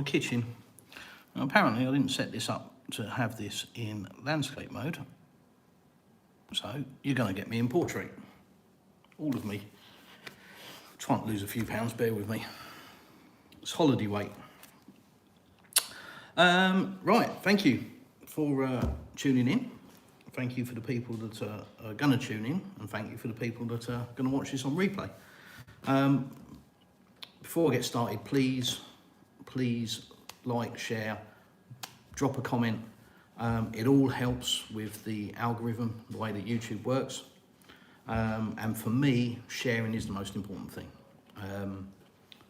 kitchen. Now, apparently I didn't set this up to have this in landscape mode, so you're going to get me in portrait, all of me. Trying to lose a few pounds, bear with me. It's holiday weight. Right, thank you for tuning in. Thank you for the people that are going to tune in, and thank you for the people that are going to watch this on replay. Before I get started, please like, share, drop a comment. It all helps with the algorithm, the way that YouTube works. And for me, sharing is the most important thing.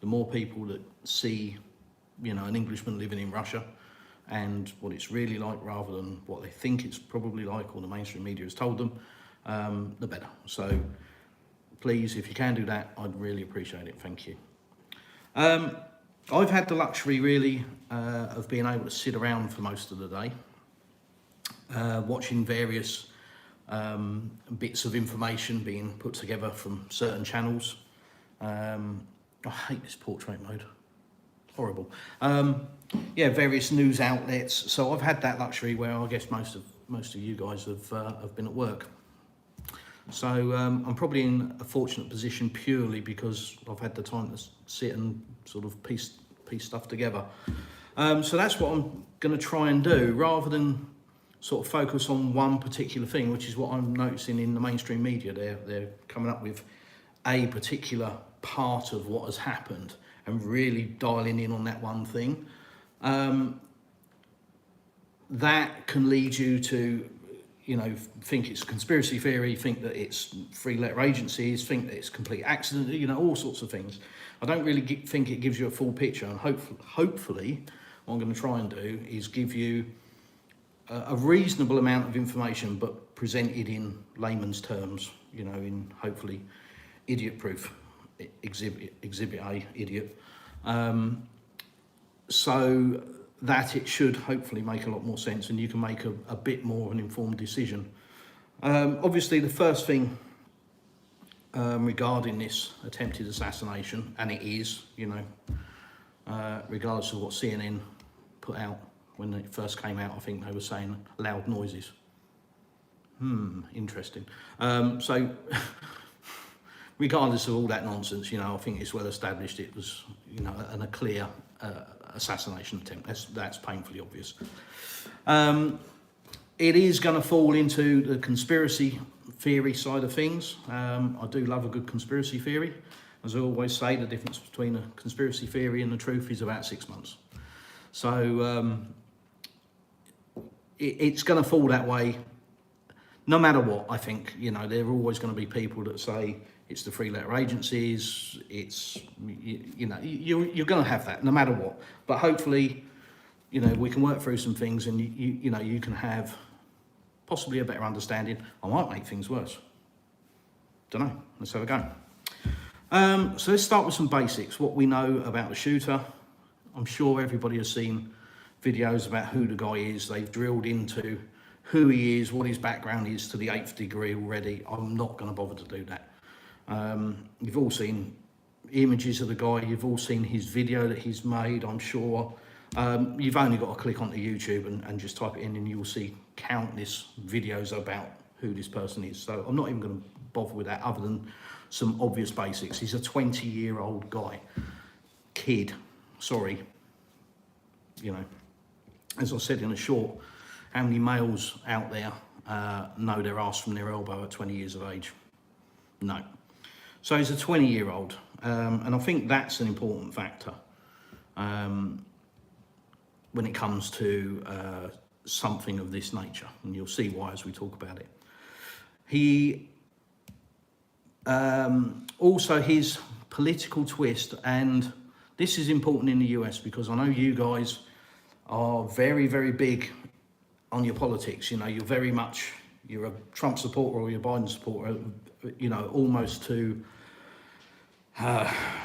The more people that see, an Englishman living in Russia and what it's really like rather than what they think it's probably like or the mainstream media has told them, the better. So please, if you can do that, I'd really appreciate it. Thank you. I've had the luxury really of being able to sit around for most of the day, watching various bits of information being put together from certain channels. I hate this portrait mode, horrible. Various news outlets. So I've had that luxury where I guess most of you guys have been at work. So I'm probably in a fortunate position purely because I've had the time to sit and sort of piece stuff together. So that's what I'm going to try and do, rather than sort of focus on one particular thing, which is what I'm noticing in the mainstream media. They're coming up with a particular part of what has happened and really dialing in on that one thing. That can lead you to, think it's a conspiracy theory, think that it's three-letter agencies, think that it's a complete accident, all sorts of things. I don't really think it gives you a full picture, and hopefully what I'm going to try and do is give you a reasonable amount of information, but presented in layman's terms, in hopefully idiot-proof, exhibit A, idiot, so that it should hopefully make a lot more sense and you can make a bit more of an informed decision. Obviously, the first thing regarding this attempted assassination, and it is, regardless of what CNN put out when it first came out, I think they were saying loud noises. Interesting. So regardless of all that nonsense, I think it's well established it was, a clear assassination attempt. That's painfully obvious. It is going to fall into the conspiracy theory side of things. I do love a good conspiracy theory. As I always say, the difference between a conspiracy theory and the truth is about 6 months. So it's going to fall that way no matter what. I think, there are always going to be people that say it's the three-letter agencies, it's, you're going to have that no matter what. But hopefully, we can work through some things and, you can have possibly a better understanding. I might make things worse. Don't know. Let's have a go. So let's start with some basics. What we know about the shooter. I'm sure everybody has seen videos about who the guy is. They've drilled into who he is, what his background is to the 8th degree already. I'm not going to bother to do that. You've all seen images of the guy. You've all seen his video that he's made, I'm sure. You've only got to click onto YouTube and just type it in and you'll see countless videos about who this person is. So I'm not even going to bother with that other than some obvious basics. He's a 20-year-old guy. Kid. Sorry. As I said in a short, how many males out there know their arse from their elbow at 20 years of age? No. So he's a 20-year-old, and I think that's an important factor when it comes to something of this nature, and you'll see why as we talk about it. He also, his political twist, and this is important in the US because I know you guys are very, very big on your politics. You're a Trump supporter or you're a Biden supporter, almost to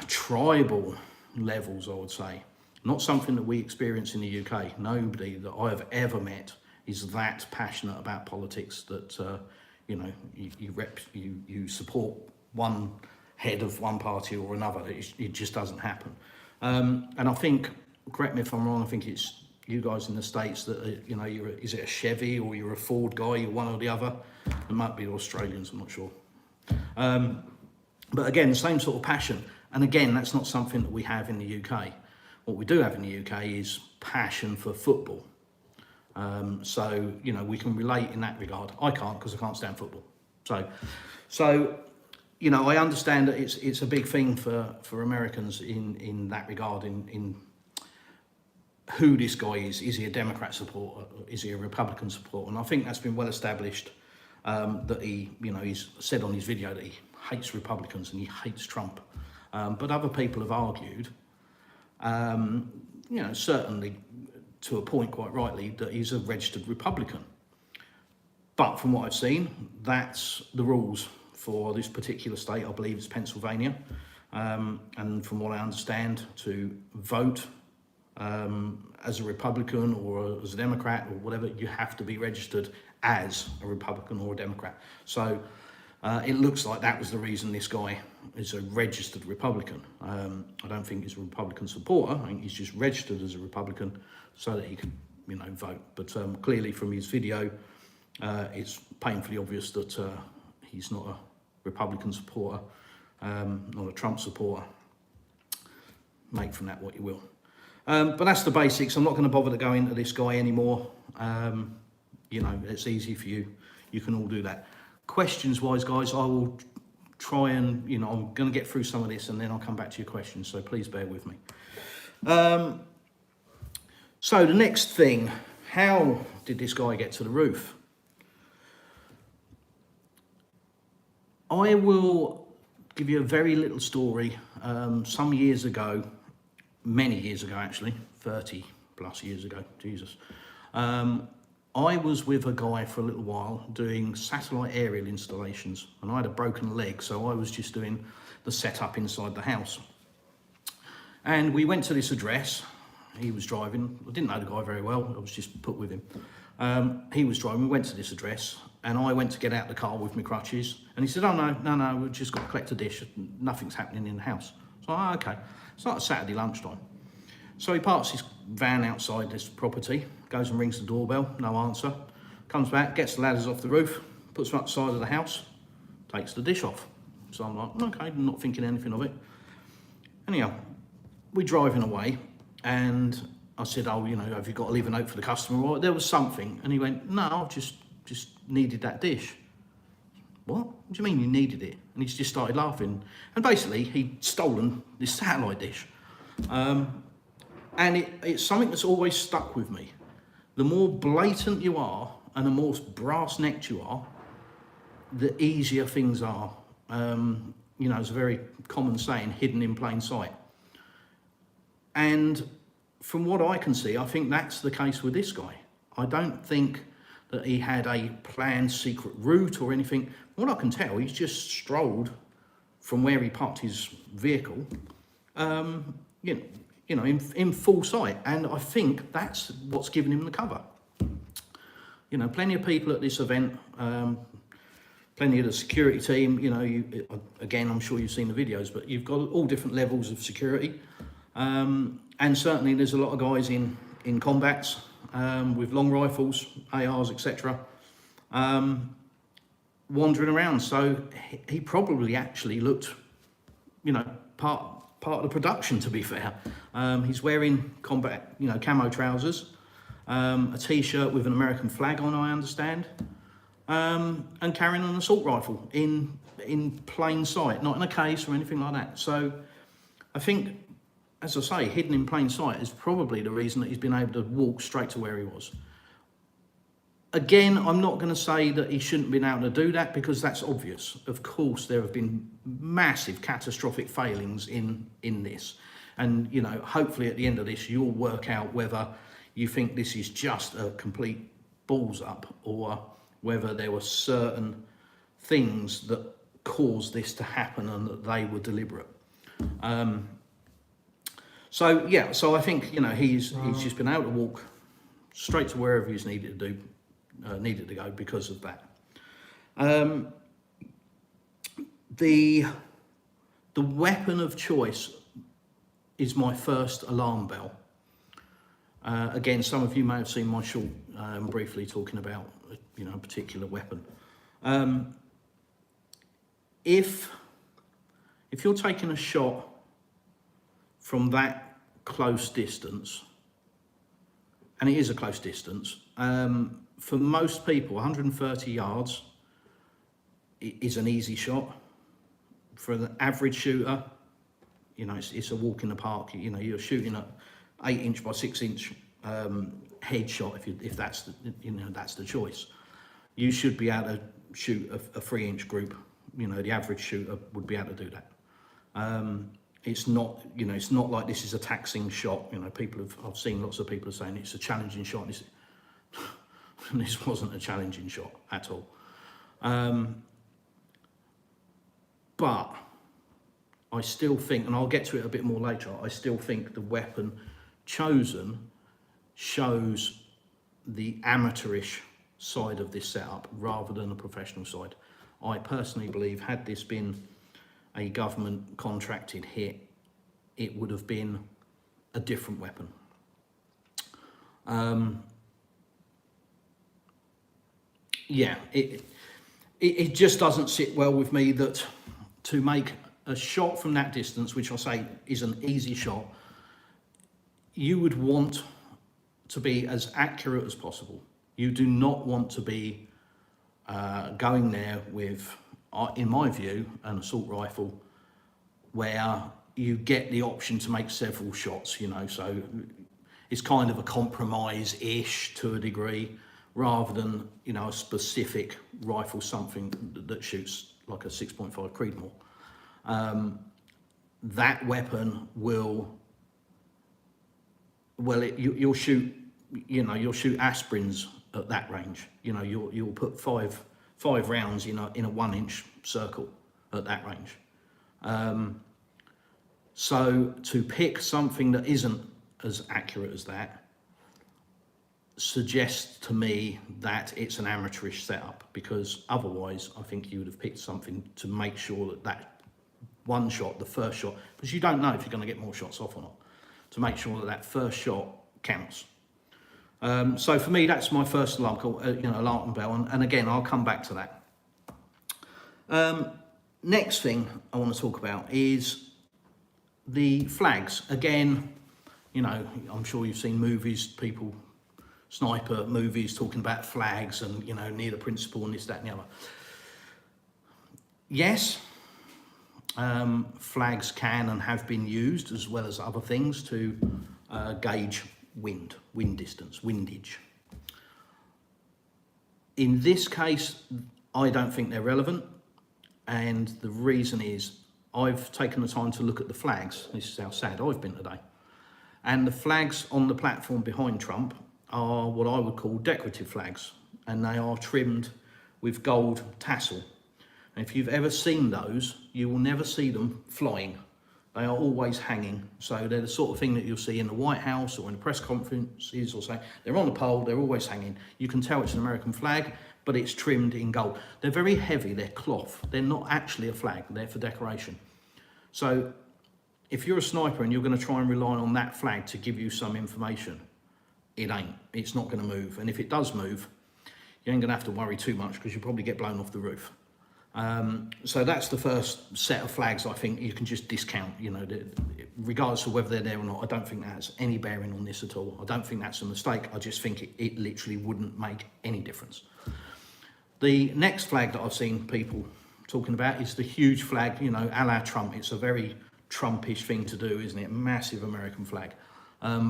tribal levels, I would say. Not something that we experience in the UK. Nobody that I have ever met is that passionate about politics that, you support one head of one party or another. It just doesn't happen. And I think correct me if I'm wrong, I think it's you guys in the States that, you know, is it a Chevy or you're a Ford guy, you're one or the other. It might be the Australians, I'm not sure. But again, the same sort of passion. And again, that's not something that we have in the UK. What we do have in the UK is passion for football. So, you know, we can relate in that regard. I can't, because I can't stand football. So, you know, I understand that it's a big thing for Americans in that regard, in who this guy is. Is he a Democrat supporter? Is he a Republican supporter? And I think that's been well established, that he, you know, he's said on his video that he hates Republicans and he hates Trump. But other people have argued, you know, certainly to a point quite rightly, that he's a registered Republican. But from what I've seen, that's the rules for this particular state. I believe it's Pennsylvania. And from what I understand, to vote as a Republican or as a Democrat or whatever, you have to be registered as a Republican or a Democrat. So it looks like that was the reason this guy is a registered Republican. I don't think he's a Republican supporter. I think he's just registered as a Republican so that he can, you know, vote. But clearly from his video, it's painfully obvious that he's not a Republican supporter, not a Trump supporter. Make from that what you will. But that's the basics. I'm not going to bother to go into this guy anymore. You know, it's easy for you. You can all do that. Questions-wise, guys, I will try and, you know, I'm going to get through some of this and then I'll come back to your questions, so please bear with me. So the next thing, how did this guy get to the roof? I will give you a very little story. Some years ago, many years ago actually, 30 plus years ago, Jesus. I was with a guy for a little while doing satellite aerial installations, and I had a broken leg, so I was just doing the setup inside the house. And we went to this address. He was driving. I didn't know the guy very well. I was just put with him. He was driving. We went to this address, and I went to get out the car with my crutches. And he said, "Oh no, we've just got to collect a dish. Nothing's happening in the house." So, okay. It's like Saturday lunchtime. So he parks his van outside this property, goes and rings the doorbell, no answer. Comes back, gets the ladders off the roof, puts them up the side of the house, takes the dish off. So I'm like, okay, not thinking anything of it. Anyhow, we're driving away, and I said, "Oh, you know, have you got to leave a note for the customer?" Or there was something. And he went, "No, I just needed that dish." "What? What do you mean you needed it?" And he just started laughing. And basically, he'd stolen this satellite dish. And it's something that's always stuck with me. The more blatant you are and the more brass-necked you are, the easier things are. You know, it's a very common saying, hidden in plain sight. And from what I can see, I think that's the case with this guy. I don't think that he had a planned secret route or anything. What I can tell, he's just strolled from where he parked his vehicle, you know, in full sight. And I think that's what's given him the cover. You know, plenty of people at this event, plenty of the security team, you know, again, I'm sure you've seen the videos, but you've got all different levels of security. And certainly there's a lot of guys in combats with long rifles, ARs, etc., wandering around. So he probably actually looked, you know, part of the production, to be fair. He's wearing combat, you know, camo trousers, a t-shirt with an American flag on, I understand, and carrying an assault rifle in plain sight, not in a case or anything like that. So I think, as I say, hidden in plain sight is probably the reason that he's been able to walk straight to where he was. Again, I'm not going to say that he shouldn't have been able to do that, because that's obvious. Of course, there have been massive catastrophic failings in this. And, you know, hopefully at the end of this, you'll work out whether you think this is just a complete balls up, or whether there were certain things that caused this to happen and that they were deliberate. So, yeah, so I think, you know, he's just been able to walk straight to wherever he's needed to go because of that. The weapon of choice is my first alarm bell. Again, some of you may have seen my short briefly talking about, a particular weapon. If you're taking a shot from that close distance, and it is a close distance, for most people, 130 yards is an easy shot. For an average shooter, it's a walk in the park. You're shooting at 8-inch by 6-inch headshot if that's that's the choice. You should be able to shoot a 3-inch group. The average shooter would be able to do that. It's not like this is a taxing shot. I've seen lots of people saying it's a challenging shot. And this wasn't a challenging shot at all. But I still think, and I'll get to it a bit more later, I still think the weapon chosen shows the amateurish side of this setup rather than a professional side. I personally believe, had this been a government contracted hit, it would have been a different weapon. It just doesn't sit well with me that to make a shot from that distance, which I say is an easy shot, you would want to be as accurate as possible. You do not want to be going there with, in my view, an assault rifle where you get the option to make several shots, so it's kind of a compromise-ish to a degree, rather than, a specific rifle, something that shoots like a 6.5 Creedmoor. That weapon will, you'll shoot, you'll shoot aspirins at that range. You'll put five rounds in a 1-inch circle at that range. So to pick something that isn't as accurate as that suggests to me that it's an amateurish setup, because otherwise I think you would have picked something to make sure that one shot, the first shot, because you don't know if you're going to get more shots off or not, to make sure that first shot counts. So for me, that's my first alarm bell, and again, I'll come back to that. Next thing I want to talk about is the flags. Again, I'm sure you've seen movies, sniper movies talking about flags and, near the principal and this, that and the other. Yes, flags can and have been used, as well as other things, to gauge wind distance, windage. In this case, I don't think they're relevant, and the reason is I've taken the time to look at the flags. This is how sad I've been today. And the flags on the platform behind Trump are what I would call decorative flags, and they are trimmed with gold tassel. And if you've ever seen those, you will never see them flying. They are always hanging. So they're the sort of thing that you'll see in the White House or in press conferences, or say they're on a pole, they're always hanging. You can tell it's an American flag, but it's trimmed in gold. They're very heavy, they're cloth. They're not actually a flag, they're for decoration. So if you're a sniper and you're going to try and rely on that flag to give you some information, it ain't. It's not going to move. And if it does move, you ain't going to have to worry too much, because you'll probably get blown off the roof. So that's the first set of flags I think you can just discount, regardless of whether they're there or not. I don't think that has any bearing on this at all. I don't think that's a mistake. I just think it literally wouldn't make any difference. The next flag that I've seen people talking about is the huge flag, a la Trump. It's a very Trumpish thing to do, isn't it? Massive American flag.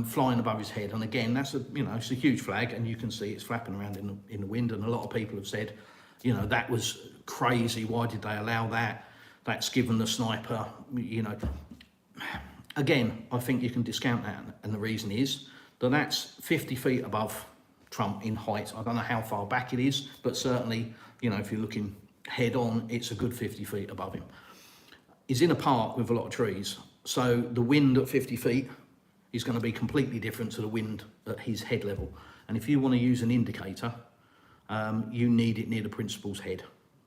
Flying above his head, and again, that's it's a huge flag, and you can see it's flapping around in the wind. And a lot of people have said, that was crazy. Why did they allow that? That's given the sniper, Again, I think you can discount that, and the reason is that that's 50 feet above Trump in height. I don't know how far back it is, but certainly, if you're looking head on, it's a good 50 feet above him. He's in a park with a lot of trees, so the wind at 50 feet is going to be completely different to the wind at his head level. And if you want to use an indicator, you need it near the principal's head.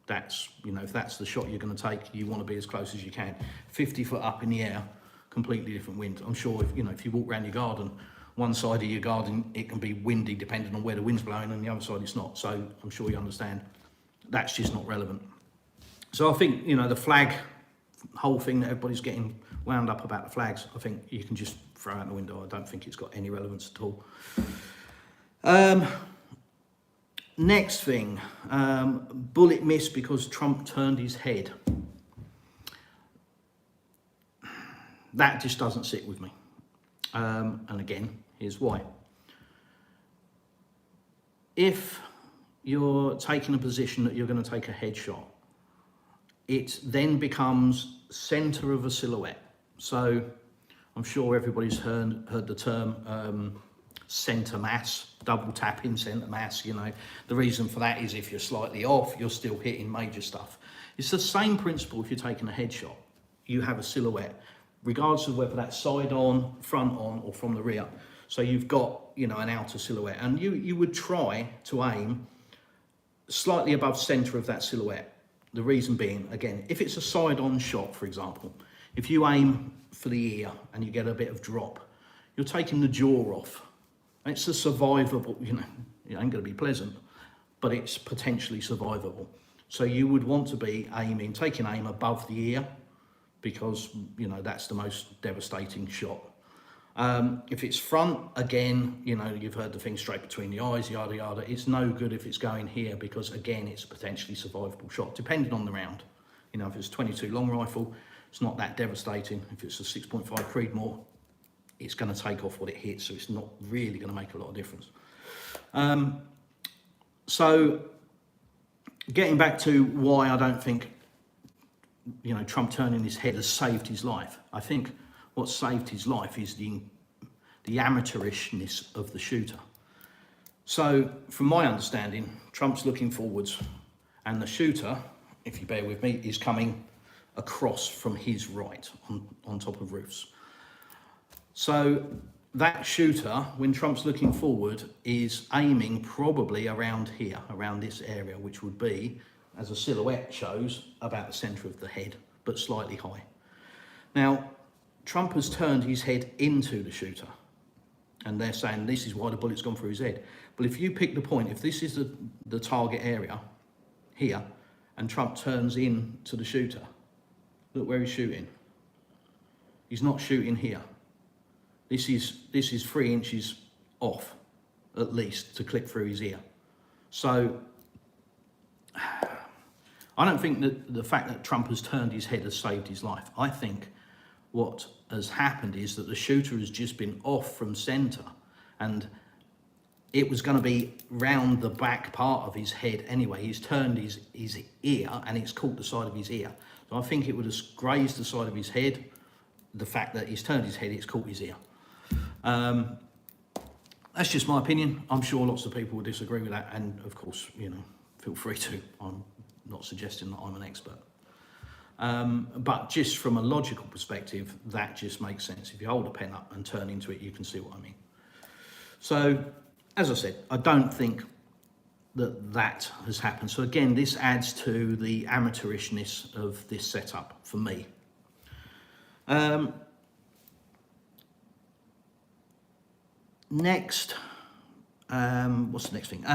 That's, if that's the shot you're going to take, you want to be as close as you can. 50 foot up in the air, completely different wind. I'm sure if you walk around your garden one side of your garden, it can be windy depending on where the wind's blowing, and the other side it's not. So I'm sure you understand. That's just not relevant. So I think, you know, the flag whole thing that everybody's getting wound up about the flags, I think you can just throw out the window. I don't think it's got any relevance at all. Next thing, bullet missed because Trump turned his head. That just doesn't sit with me. And again, here's why. If you're taking a position that you're going to take a headshot, it then becomes center of a silhouette. So I'm sure everybody's heard the term center mass, double tapping center mass. You know, the reason for that is if you're slightly off, you're still hitting major stuff. It's the same principle if you're taking a headshot. You have a silhouette, regardless of whether that's side on, front on, or from the rear. So you've got, you know, an outer silhouette, and you would try to aim slightly above center of that silhouette. The reason being, again, if it's a side on shot, for example, if you aim for the ear and you get a bit of drop, you're taking the jaw off. It's a survivable, you know, it ain't going to be pleasant, but it's potentially survivable. So you would want to be aiming, taking aim above the ear, because, you know, that's the most devastating shot. If it's front, again, you know, you've heard the thing straight between the eyes, yada, yada. It's no good if it's going here, because, again, it's a potentially survivable shot, depending on the round. You know, if it's 22 long rifle, it's not that devastating. If it's a 6.5 Creedmoor, it's going to take off what it hits, so it's not really going to make a lot of difference. So getting back to why I don't think, you know, Trump turning his head has saved his life. I think what saved his life is the amateurishness of the shooter. So from my understanding, Trump's looking forwards, and the shooter, if you bear with me, is coming across from his right on top of roofs. So that shooter, when Trump's looking forward, is aiming probably around here, around this area, which would be, as a silhouette shows, about the center of the head, but slightly high. Now, Trump has turned his head into the shooter, and they're saying this is why the bullet's gone through his head. But if you pick the point, if this is the target area here, and Trump turns in to the shooter, look where he's shooting. He's not shooting here. This is 3 inches off, at least, to clip through his ear. So I don't think that the fact that Trump has turned his head has saved his life. I think what has happened is that the shooter has just been off from center, and it was going to be round the back part of his head anyway. He's turned his ear, and it's caught the side of his ear. So I think it would have grazed the side of his head. The fact that he's turned his head, it's caught his ear. That's just my opinion. I'm sure lots of people will disagree with that, and of course, you know, feel free to. I'm not suggesting that I'm an expert. But just from a logical perspective, that just makes sense. If you hold a pen up and turn into it, you can see what I mean. So, as I said, I don't think that has happened. So again, this adds to the amateurishness of this setup for me. Next, what's the next thing?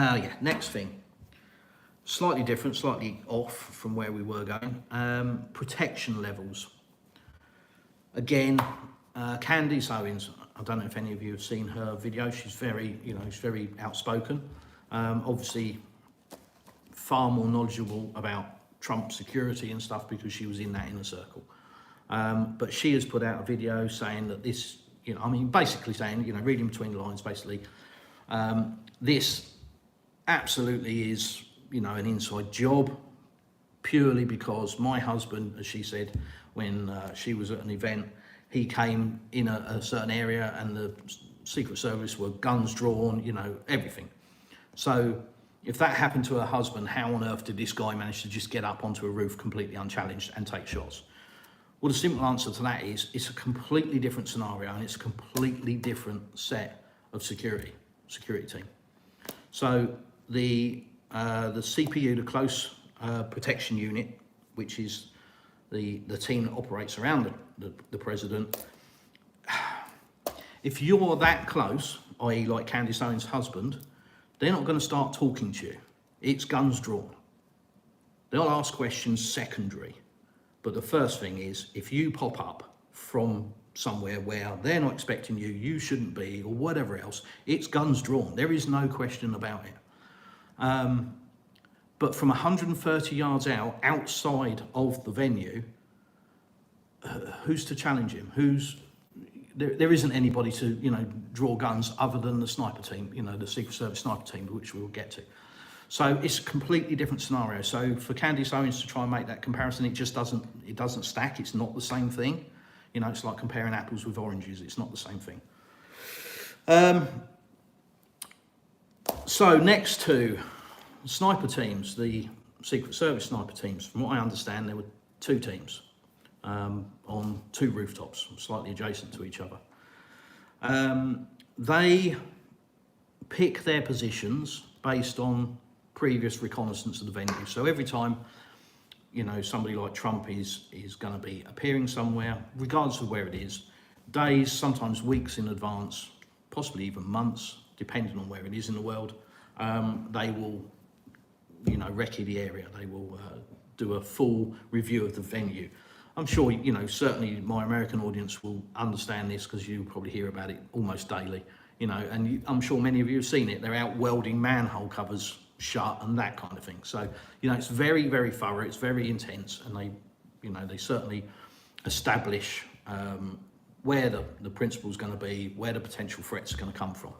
Next thing. Slightly different, slightly off from where we were going. Protection levels. Again, Candice Owens, I don't know if any of you have seen her video. She's very, she's very outspoken. Obviously, far more knowledgeable about Trump security and stuff because she was in that inner circle. But she has put out a video saying that this, basically saying, reading between the lines, basically, this absolutely is, an inside job, purely because my husband, as she said, when she was at an event, he came in a certain area and the Secret Service were guns drawn, everything. So if that happened to her husband, how on earth did this guy manage to just get up onto a roof completely unchallenged and take shots? Well, the simple answer to that is it's a completely different scenario and it's a completely different set of security team. So the CPU, the Close Protection Unit, which is the team that operates around the president, If you're that close, i.e. like Candace Owens' husband, they're not going to start talking to you. It's guns drawn. They'll ask questions secondary. But the first thing is, if you pop up from somewhere where they're not expecting you, you shouldn't be, or whatever else, it's guns drawn. There is no question about it. But from 130 yards out, outside of the venue, who's to challenge him? There isn't anybody to, draw guns other than the sniper team, the Secret Service sniper team, which we'll get to. So it's a completely different scenario. So for Candace Owens to try and make that comparison, it doesn't stack. It's not the same thing. It's like comparing apples with oranges. It's not the same thing. So next to sniper teams, the Secret Service sniper teams, from what I understand, there were 2 teams on 2 rooftops, slightly adjacent to each other. They pick their positions based on previous reconnaissance of the venue. So every time, somebody like Trump is going to be appearing somewhere, regardless of where it is, days, sometimes weeks in advance, possibly even months, depending on where it is in the world, they will, recce the area. They will do a full review of the venue. I'm sure, certainly my American audience will understand this because you probably hear about it almost daily, and I'm sure many of you have seen it. They're out welding manhole covers shut and that kind of thing. So, it's very, very thorough. It's very intense, and they certainly establish where the principal's going to be, where the potential threats are going to come from.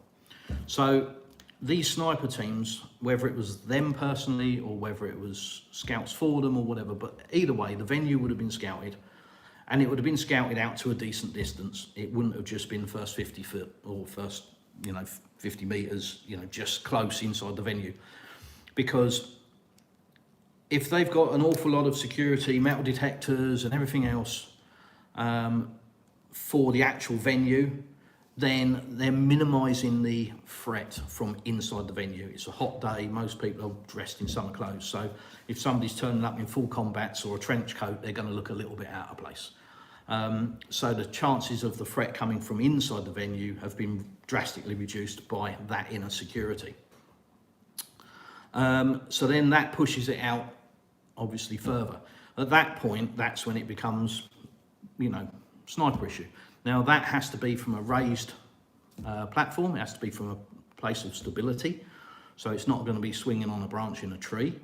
So these sniper teams, whether it was them personally or whether it was scouts for them or whatever, but either way, the venue would have been scouted, and it would have been scouted out to a decent distance. It wouldn't have just been first 50 foot or first, 50 meters, just close inside the venue. Because if they've got an awful lot of security, metal detectors and everything else for the actual venue, then they're minimising the threat from inside the venue. It's a hot day, most people are dressed in summer clothes, so if somebody's turning up in full combats or a trench coat, they're going to look a little bit out of place. So the chances of the threat coming from inside the venue have been drastically reduced by that inner security. So then that pushes it out, obviously, further. At that point, that's when it becomes, sniper issue. Now, that has to be from a raised platform. It has to be from a place of stability. So it's not going to be swinging on a branch in a tree.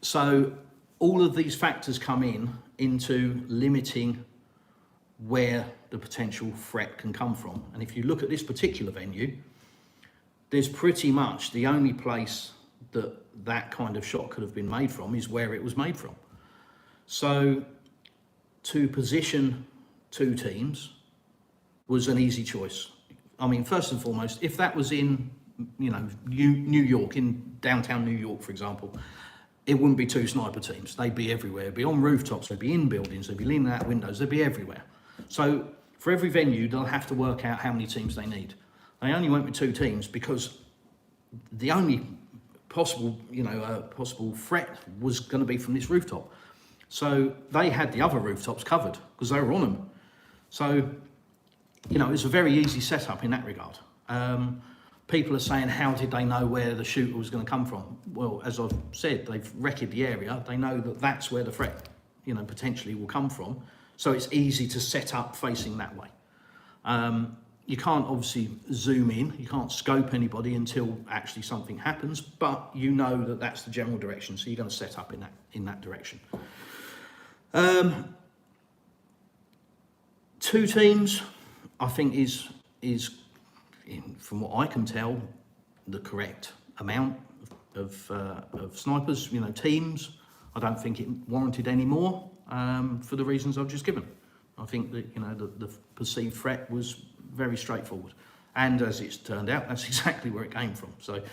So all of these factors come into limiting where the potential threat can come from. And if you look at this particular venue, there's pretty much the only place that kind of shot could have been made from is where it was made from. So to position 2 teams was an easy choice. I mean, first and foremost, if that was in, New York, in downtown New York, for example, it wouldn't be 2 sniper teams. They'd be everywhere. They'd be on rooftops, they'd be in buildings, they'd be leaning out windows, they'd be everywhere. So for every venue, they'll have to work out how many teams they need. They only went with 2 teams because the only possible, possible threat was going to be from this rooftop. So they had the other rooftops covered because they were on them. So, it's a very easy setup in that regard. People are saying, how did they know where the shooter was going to come from? Well, as I've said, they've wrecked the area. They know that that's where the threat, potentially will come from. So it's easy to set up facing that way. You can't obviously zoom in, you can't scope anybody until actually something happens, but you know that that's the general direction, so you're going to set up in that direction. 2 teams, I think is from what I can tell, the correct amount of snipers. Teams, I don't think it warranted any more for the reasons I've just given. I think that the perceived threat was very straightforward, and as it's turned out, that's exactly where it came from. So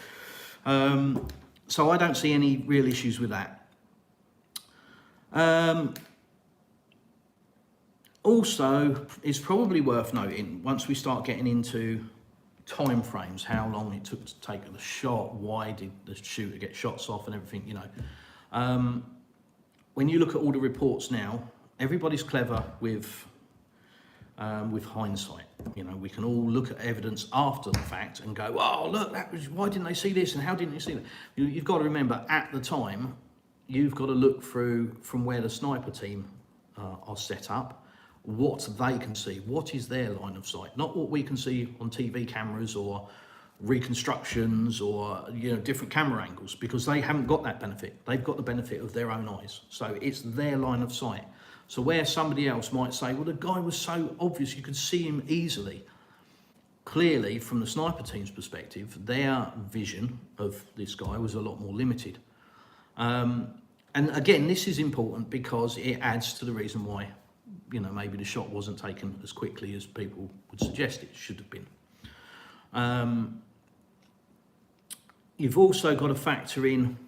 I don't see any real issues with that. Also, it's probably worth noting, once we start getting into time frames, how long it took to take the shot, why did the shooter get shots off and everything, when you look at all the reports now, everybody's clever with with hindsight. You know, we can all look at evidence after the fact and go, oh, look, that was, why didn't they see this and how didn't you see that? You've got to remember, at the time, you've got to look through from where the sniper team are set up, what they can see, what is their line of sight, not what we can see on TV cameras or reconstructions or, you know, different camera angles, because they haven't got that benefit. They've got the benefit of their own eyes. So it's their line of sight. So where somebody else might say, well, the guy was so obvious, you could see him easily. Clearly, from the sniper team's perspective, their vision of this guy was a lot more limited. And again, this is important because it adds to the reason why, you know, maybe the shot wasn't taken as quickly as people would suggest it should have been. You've also got to factor in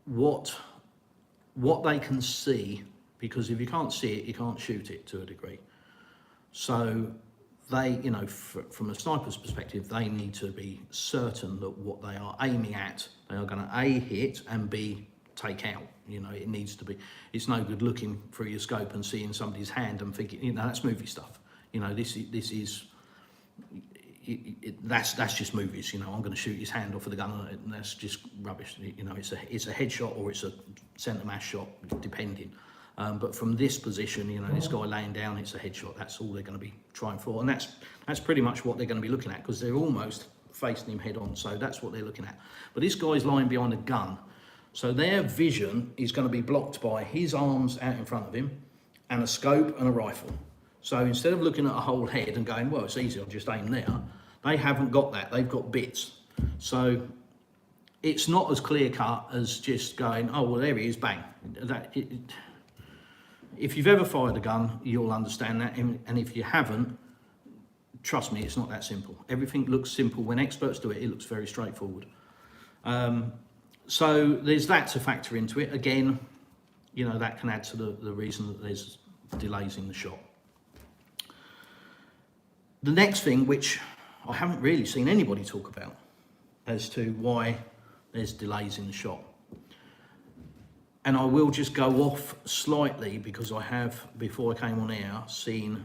what they can see, because if you can't see it, you can't shoot it to a degree. So they, you know, from a sniper's perspective, they need to be certain that what they are aiming at, they are going to A, hit, and B, take out. You know, it needs to be, it's no good looking through your scope and seeing somebody's hand and thinking, you know, that's movie stuff. You know, that's just movies. You know, I'm going to shoot his hand off with a gun, and that's just rubbish. You know, it's a headshot or it's a centre mass shot, depending. But from this position, you know, this guy laying down, it's a headshot. That's all they're going to be trying for, and that's pretty much what they're going to be looking at, because they're almost facing him head on. So that's what they're looking at. But this guy's lying behind a gun, so their vision is going to be blocked by his arms out in front of him, and a scope and a rifle. So instead of looking at a whole head and going, well, it's easy, I'll just aim there, they haven't got that. They've got bits. So it's not as clear cut as just going, oh, well, there he is, bang. If you've ever fired a gun, you'll understand that. And if you haven't, trust me, it's not that simple. Everything looks simple. When experts do it, it looks very straightforward. So there's that to factor into it. Again, you know, that can add to the reason that there's delays in the shot. The next thing, which I haven't really seen anybody talk about as to why there's delays in the shot. And I will just go off slightly, because I have, before I came on air, seen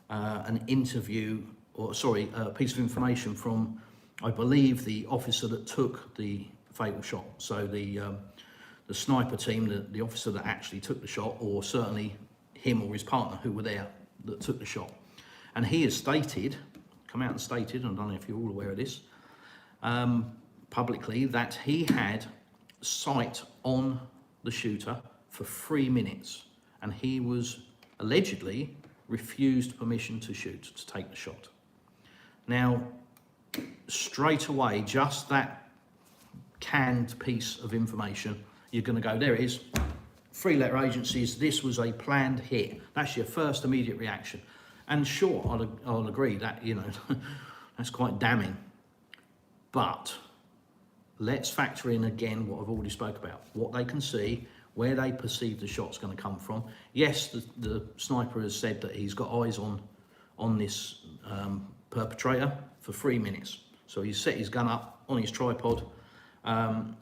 an interview, or sorry, a piece of information from, I believe, the officer that took the fatal shot. So the sniper team, the officer that actually took the shot, or certainly him or his partner who were there that took the shot. And he has stated, come out and stated, and I don't know if you're all aware of this, publicly, that he had sight on the shooter for 3 minutes, and he was allegedly refused permission to shoot, to take the shot. Now, straight away, just that canned piece of information, you're going to go, there it is, 3-letter agencies, this was a planned hit. That's your first immediate reaction. And sure, I'll agree that, you know, that's quite damning. But let's factor in again what I've already spoke about, what they can see, where they perceive the shot's going to come from. Yes, the sniper has said that he's got eyes on this perpetrator for 3 minutes. So he's set his gun up on his tripod, and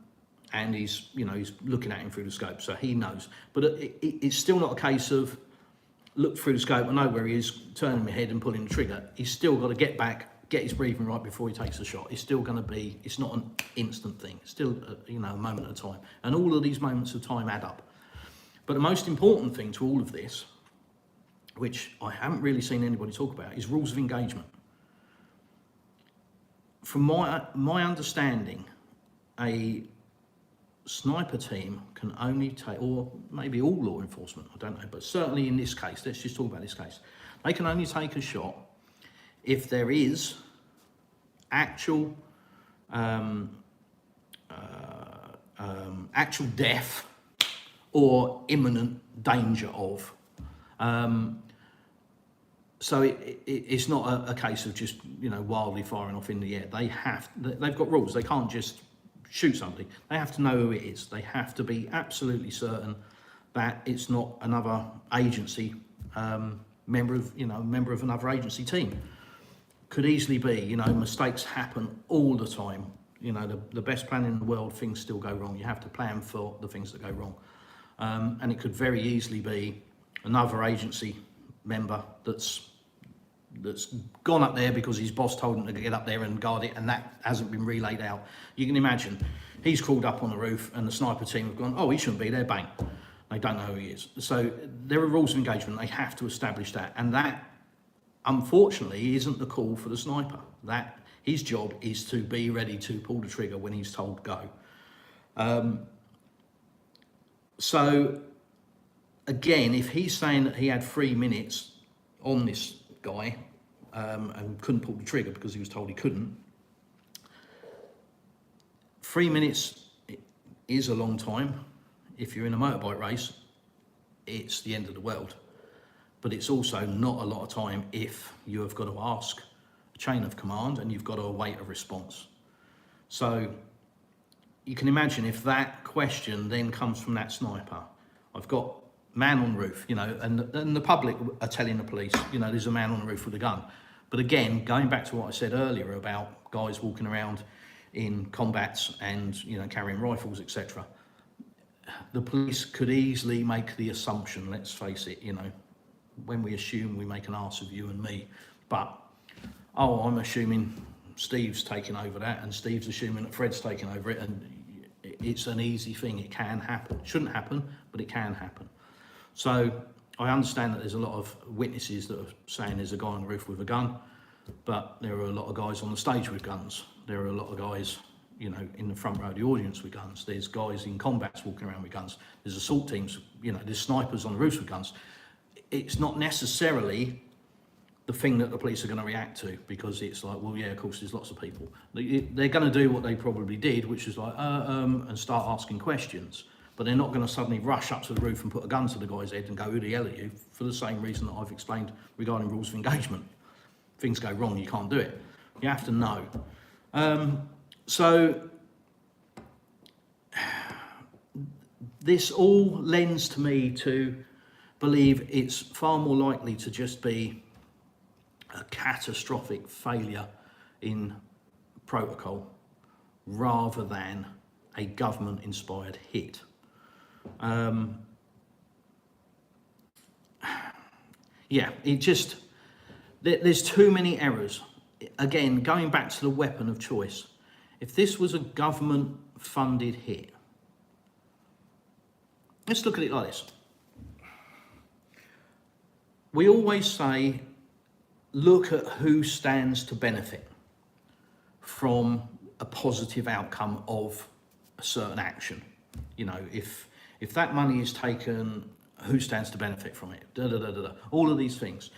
he's looking at him through the scope, so he knows. But it's still not a case of look through the scope, I know where he is, turning my head and pulling the trigger. He's still got to get back, get his breathing right before he takes the shot. It's still going to be, it's not an instant thing. It's still, a moment at a time. And all of these moments of time add up. But the most important thing to all of this, which I haven't really seen anybody talk about, is rules of engagement. From my understanding, a sniper team can only take, or maybe all law enforcement, I don't know, but certainly in this case, let's just talk about this case, they can only take a shot if there is actual actual death or imminent danger of. So it's not a case of just wildly firing off in the air. They've got rules. They can't just shoot somebody. They have to know who it is. They have to be absolutely certain that it's not another agency member of another agency team. Could easily be. Mistakes happen all the time. The best plan in the world, things still go wrong. You have to plan for the things that go wrong, and it could very easily be another agency member that's gone up there because his boss told him to get up there and guard it, and that hasn't been relayed out. You can imagine he's crawled up on the roof and the sniper team have gone, oh, he shouldn't be there, bang. They don't know who he is. So there are rules of engagement. They have to establish that, and that unfortunately isn't the call for the sniper. That his job is to be ready to pull the trigger when he's told go. So again, if he's saying that he had 3 minutes on this guy and couldn't pull the trigger because he was told he couldn't, 3 minutes is a long time. If you're in a motorbike race, it's the end of the world. But it's also not a lot of time if you have got to ask a chain of command and you've got to await a response. So you can imagine if that question then comes from that sniper, I've got man on roof, you know, and the public are telling the police, you know, there's a man on the roof with a gun. But again, going back to what I said earlier about guys walking around in combats and, you know, carrying rifles, etc. The police could easily make the assumption, let's face it, you know, when we assume, we make an arse of you and me, but, oh, I'm assuming Steve's taking over that, and Steve's assuming that Fred's taking over it, and it's an easy thing. It can happen. Shouldn't happen, but it can happen. So I understand that there's a lot of witnesses that are saying there's a guy on the roof with a gun, but there are a lot of guys on the stage with guns. There are a lot of guys, you know, in the front row of the audience with guns. There's guys in combats walking around with guns. There's assault teams, you know, there's snipers on the roofs with guns. It's not necessarily the thing that the police are going to react to, because it's like, well, yeah, of course, there's lots of people. They're going to do what they probably did, which is like, and start asking questions. But they're not going to suddenly rush up to the roof and put a gun to the guy's head and go, who the hell are you? For the same reason that I've explained regarding rules of engagement. Things go wrong, you can't do it. You have to know. So this all lends to me to believe it's far more likely to just be a catastrophic failure in protocol rather than a government-inspired hit. Yeah, it just, there's too many errors. Again, going back to the weapon of choice, if this was a government-funded hit, let's look at it like this. We always say, look at who stands to benefit from a positive outcome of a certain action. You know, if that money is taken, who stands to benefit from it? Da, da, da, da, da. All of these things.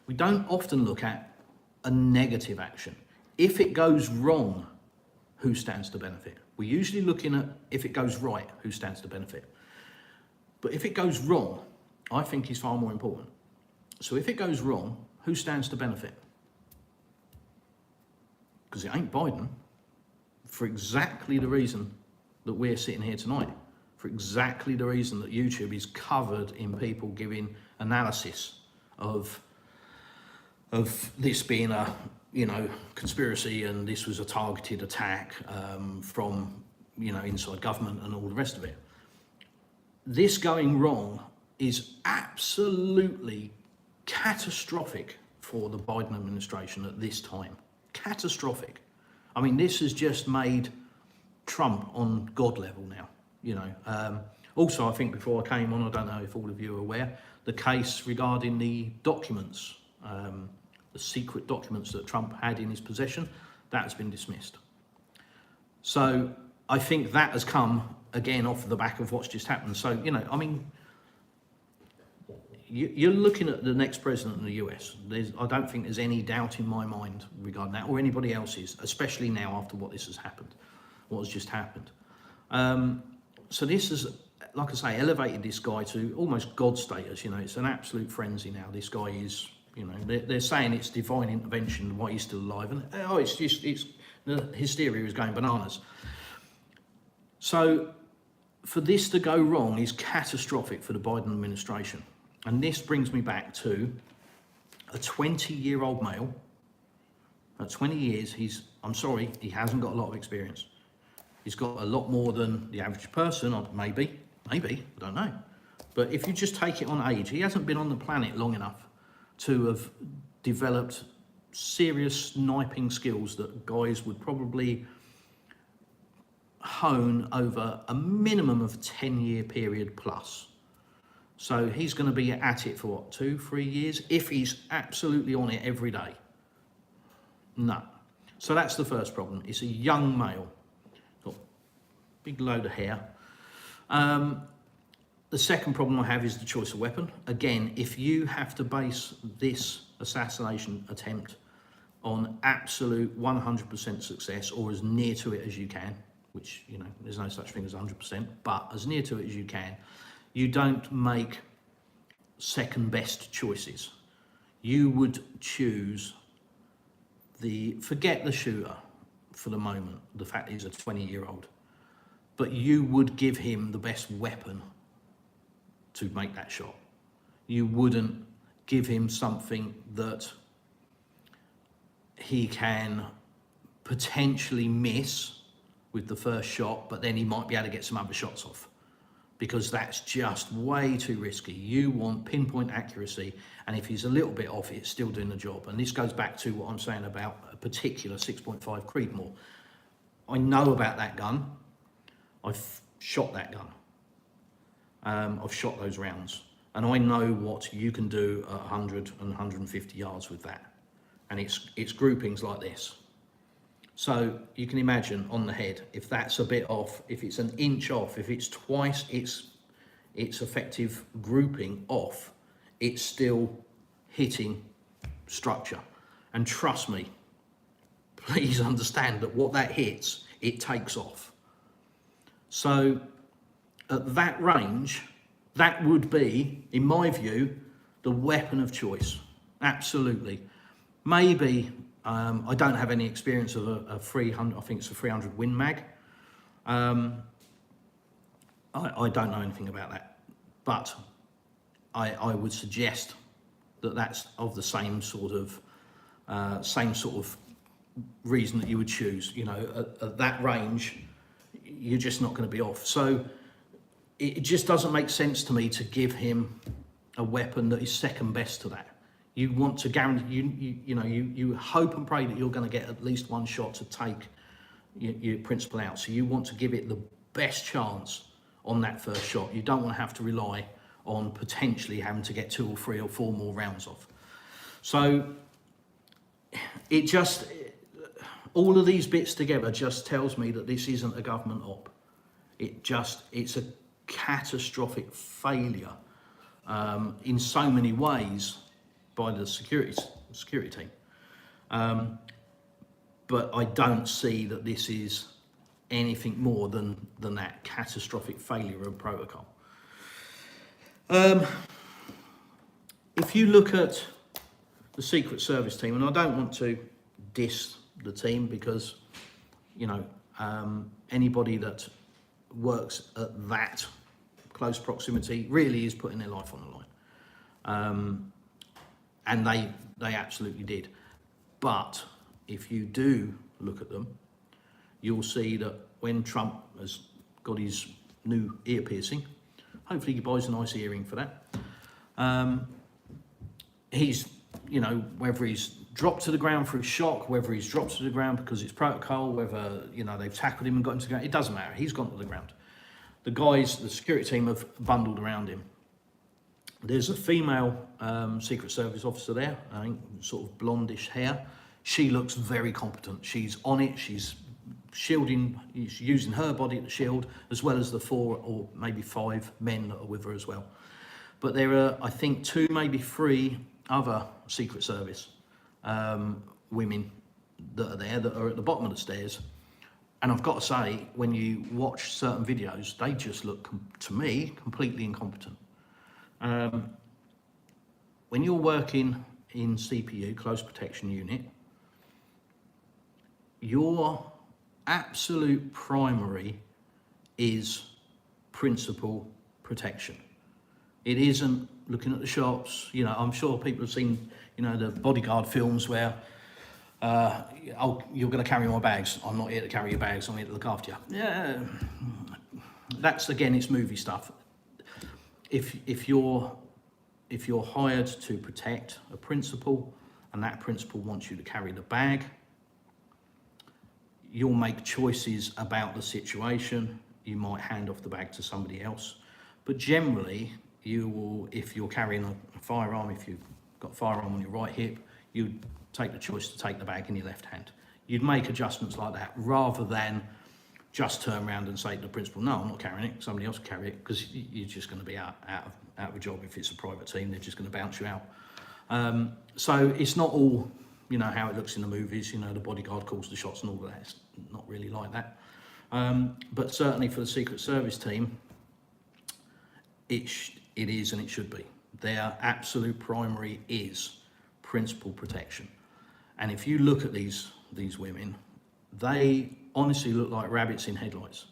We don't often look at a negative action. If it goes wrong, who stands to benefit? We're usually looking at if it goes right, who stands to benefit. But if it goes wrong, I think is far more important. So if it goes wrong, who stands to benefit? Because it ain't Biden, for exactly the reason that we're sitting here tonight, for exactly the reason that YouTube is covered in people giving analysis of this being a, you know, conspiracy, and this was a targeted attack from, you know, inside government and all the rest of it. This going wrong is absolutely catastrophic for the Biden administration at this time. Catastrophic. I mean, this has just made Trump on God level now, you know. Also, I think before I came on, I don't know if all of you are aware, the case regarding the documents, the secret documents that Trump had in his possession, that has been dismissed. So I think that has come again off the back of what's just happened. So, you know, I mean, you're looking at the next president of the US. I don't think there's any doubt in my mind regarding that, or anybody else's, especially now after what this has happened, what has just happened. So this has, like I say, elevated this guy to almost God status. You know, it's an absolute frenzy now. This guy is, you know, they're saying it's divine intervention why he's still alive, and it's the hysteria is going bananas. So for this to go wrong is catastrophic for the Biden administration. And this brings me back to a 20-year-old male. At 20 years, I'm sorry, he hasn't got a lot of experience. He's got a lot more than the average person, maybe, I don't know. But if you just take it on age, he hasn't been on the planet long enough to have developed serious sniping skills that guys would probably hone over a minimum of 10-year period plus. So he's going to be at it for what, 2-3 years, if he's absolutely on it every day? No. So that's the first problem. It's a young male, got a big load of hair. The second problem I have is the choice of weapon. Again, if you have to base this assassination attempt on absolute 100% success, or as near to it as you can, which, you know, there's no such thing as 100%, but as near to it as you can, you don't make second best choices. You would choose forget the shooter for the moment, the fact he's a 20-year-old, but you would give him the best weapon to make that shot. You wouldn't give him something that he can potentially miss with the first shot, but then he might be able to get some other shots off, because that's just way too risky. You want pinpoint accuracy, and if he's a little bit off, it's still doing the job. And this goes back to what I'm saying about a particular 6.5 Creedmoor. I know about that gun. I've shot that gun. I've shot those rounds, and I know what you can do at 100 and 150 yards with that. And it's groupings like this. So you can imagine on the head, if that's a bit off, if it's an inch off, if it's twice its effective grouping off, it's still hitting structure. And trust me, please understand that what that hits, it takes off. So at that range, that would be, in my view, the weapon of choice. Absolutely. Maybe, I don't have any experience of a 300, I think it's a 300 Win Mag. I don't know anything about that, but I would suggest that that's of the same sort of reason that you would choose. You know, at that range, you're just not going to be off. So it just doesn't make sense to me to give him a weapon that is second best to that. You want to guarantee, you hope and pray that you're going to get at least one shot to take your principal out. So you want to give it the best chance on that first shot. You don't want to have to rely on potentially having to get 2 or 3 or 4 more rounds off. So it just, all of these bits together just tells me that this isn't a government op. It's a catastrophic failure in so many ways by the security team. But I don't see that this is anything more than that catastrophic failure of protocol. If you look at the Secret Service team, and I don't want to diss the team, because, you know, anybody that works at that close proximity really is putting their life on the line. And they absolutely did. But if you do look at them, you'll see that when Trump has got his new ear piercing, hopefully he buys a nice earring for that. He's, you know, whether he's dropped to the ground through shock, whether he's dropped to the ground because it's protocol, whether, you know, they've tackled him and got him to the ground, it doesn't matter. He's gone to the ground. The guys, the security team, have bundled around him. There's a female Secret Service officer there, I think, sort of blondish hair. She looks very competent. She's on it. She's shielding, she's using her body to shield, as well as the 4 or maybe 5 men that are with her as well. But there are, I think, 2, maybe 3 other Secret Service women that are there, that are at the bottom of the stairs. And I've got to say, when you watch certain videos, they just look, to me, completely incompetent. When you're working in CPU, close protection unit, your absolute primary is principal protection. It isn't looking at the shops. You know, I'm sure people have seen, you know, the bodyguard films where, oh, you're going to carry my bags. I'm not here to carry your bags. I'm here to look after you. Yeah, that's, again, it's movie stuff. if you're hired to protect a principal and that principal wants you to carry the bag, you'll make choices about the situation. You might hand off the bag to somebody else, but generally you will, if you're carrying a firearm, if you've got a firearm on your right hip, you'd take the choice to take the bag in your left hand. You'd make adjustments like that rather than just turn around and say to the principal, no, I'm not carrying it, somebody else will carry it, because you're just going to be out of a job. If it's a private team, they're just going to bounce you out. So it's not all, you know, how it looks in the movies, you know, the bodyguard calls the shots and all of that. It's not really like that. But certainly for the Secret Service team, it is and it should be. Their absolute primary is principal protection. And if you look at these women, they honestly look like rabbits in headlights.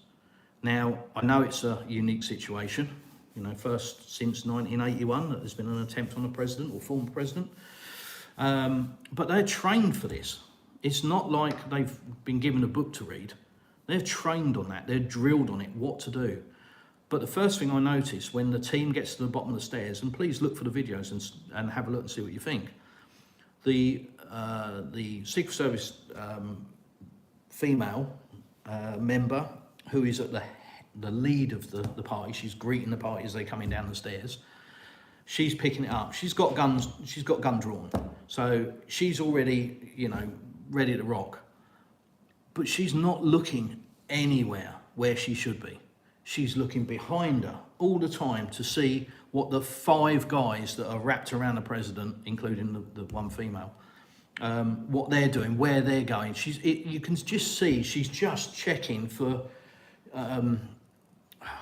Now, I know it's a unique situation, you know, first since 1981 that there's been an attempt on a president or former president, but they're trained for this. It's not like they've been given a book to read. They're trained on that, they're drilled on it, what to do. But the first thing I noticed when the team gets to the bottom of the stairs, and please look for the videos and have a look and see what you think, the Secret Service female member who is at the lead of the party, she's greeting the party as they're coming down the stairs, she's picking it up. She's got guns, she's got gun drawn. So she's already, you know, ready to rock. But she's not looking anywhere where she should be. She's looking behind her all the time to see what the 5 guys that are wrapped around the president, including the one female, what they're doing, where they're going. You can just see she's just checking for, I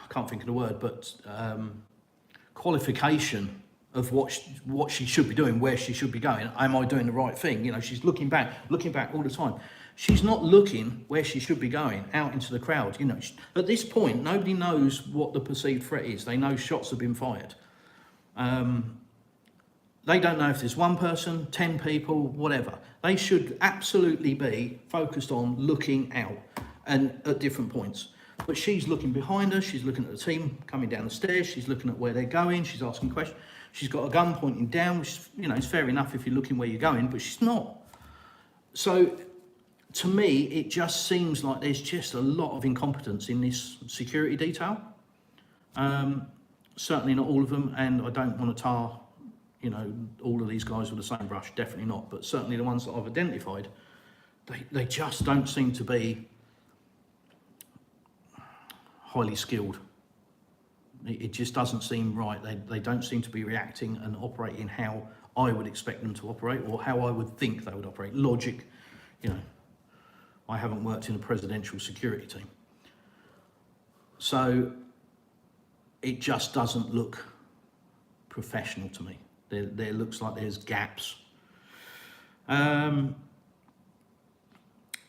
can't think of the word, but qualification of what she should be doing, where she should be going. Am I doing the right thing? You know, she's looking back all the time. She's not looking where she should be going, out into the crowd. You know, at this point, nobody knows what the perceived threat is. They know shots have been fired. They don't know if there's 1 person, 10 people, whatever. They should absolutely be focused on looking out and at different points. But she's looking behind her, she's looking at the team coming down the stairs, she's looking at where they're going, she's asking questions. She's got a gun pointing down, which, you know, it's fair enough if you're looking where you're going, but she's not. So, to me, it just seems like there's just a lot of incompetence in this security detail. Certainly not all of them, and I don't want to tar, you know, all of these guys with the same brush, definitely not, but certainly the ones that I've identified, they just don't seem to be highly skilled. It just doesn't seem right. They don't seem to be reacting and operating how I would expect them to operate, or how I would think they would operate. Logic, you know, I haven't worked in a presidential security team. So it just doesn't look professional to me. There looks like there's gaps.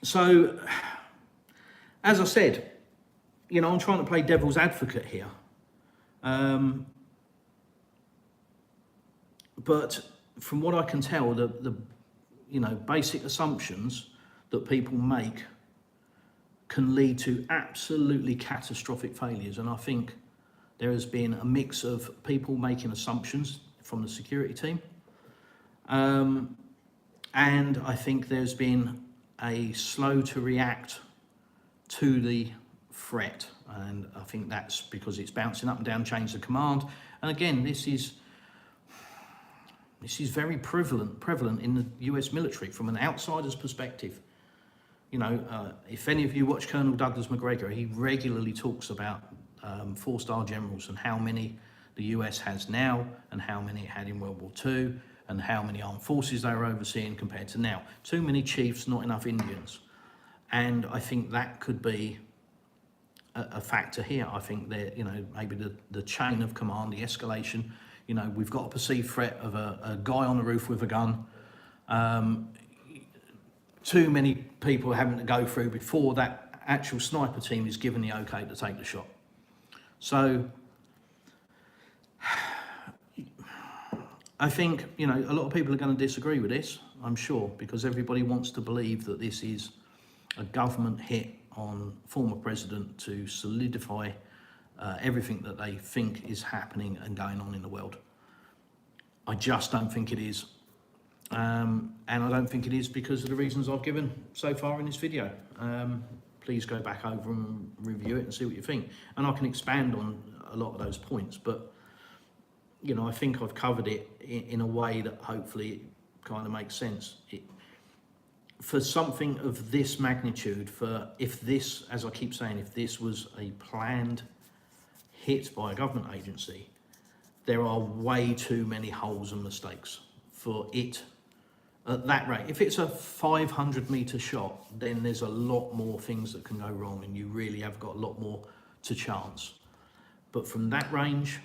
So, as I said, you know, I'm trying to play devil's advocate here. But from what I can tell, the you know, basic assumptions that people make can lead to absolutely catastrophic failures. And I think there has been a mix of people making assumptions from the security team. And I think there's been a slow to react to the threat. And I think that's because it's bouncing up and down chains of command. And again, this is very prevalent in the US military from an outsider's perspective. You know, if any of you watch Colonel Douglas McGregor, he regularly talks about 4-star generals and how many the US has now and how many it had in World War II and how many armed forces they were overseeing compared to now. Too many chiefs, not enough Indians. And I think that could be a factor here. I think that, you know, maybe the chain of command, the escalation, you know, we've got a perceived threat of a guy on the roof with a gun. Too many people are having to go through before that actual sniper team is given the okay to take the shot. So I think, you know, a lot of people are going to disagree with this, I'm sure, because everybody wants to believe that this is a government hit on former president to solidify everything that they think is happening and going on in the world. I just don't think it is. And I don't think it is because of the reasons I've given so far in this video. Please go back over and review it and see what you think. And I can expand on a lot of those points, but you know, I think I've covered it in a way that hopefully it kind of makes sense. For something of this magnitude, if this, as I keep saying, if this was a planned hit by a government agency, there are way too many holes and mistakes for it at that rate. If it's a 500-meter shot, then there's a lot more things that can go wrong, and you really have got a lot more to chance. But from that range,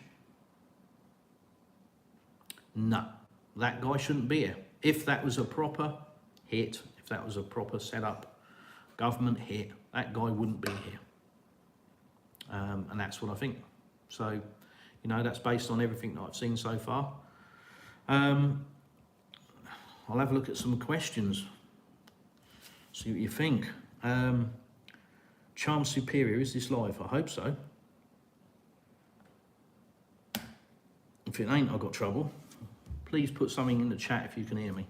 no, that guy shouldn't be here. If that was a proper hit, if that was a proper setup, government hit, that guy wouldn't be here. And that's what I think. So, you know, that's based on everything that I've seen so far. I'll have a look at some questions, see what you think. Charm Superior, is this live? I hope so. If it ain't, I've got trouble. Please put something in the chat if you can hear me.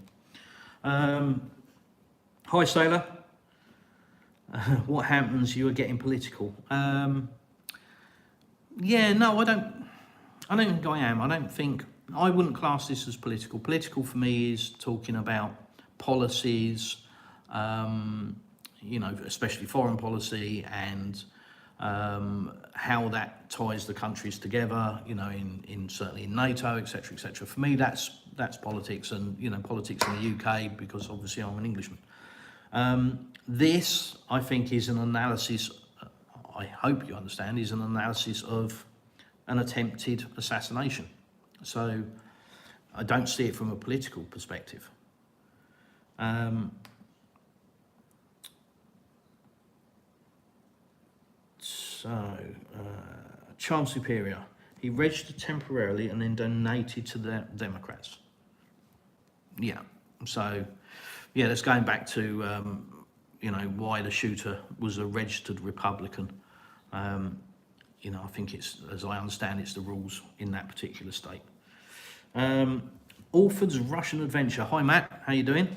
Hi, Sailor. What happens? You are getting political. Yeah, no, I don't think I am. I wouldn't class this as political. Political for me is talking about policies, you know, especially foreign policy, and how that ties the countries together, you know, in certainly in NATO, etc., etc. For me, that's politics, and you know, politics in the UK, because obviously I'm an Englishman. This, I think, is an analysis, I hope you understand, is an analysis of an attempted assassination. So I don't see it from a political perspective. Charm Superior, he registered temporarily and then donated to the Democrats. Yeah, so yeah, that's going back to you know, why the shooter was a registered Republican. You know, I think it's, as I understand, it's the rules in that particular state. Orford's Russian Adventure. Hi Matt, how you doing?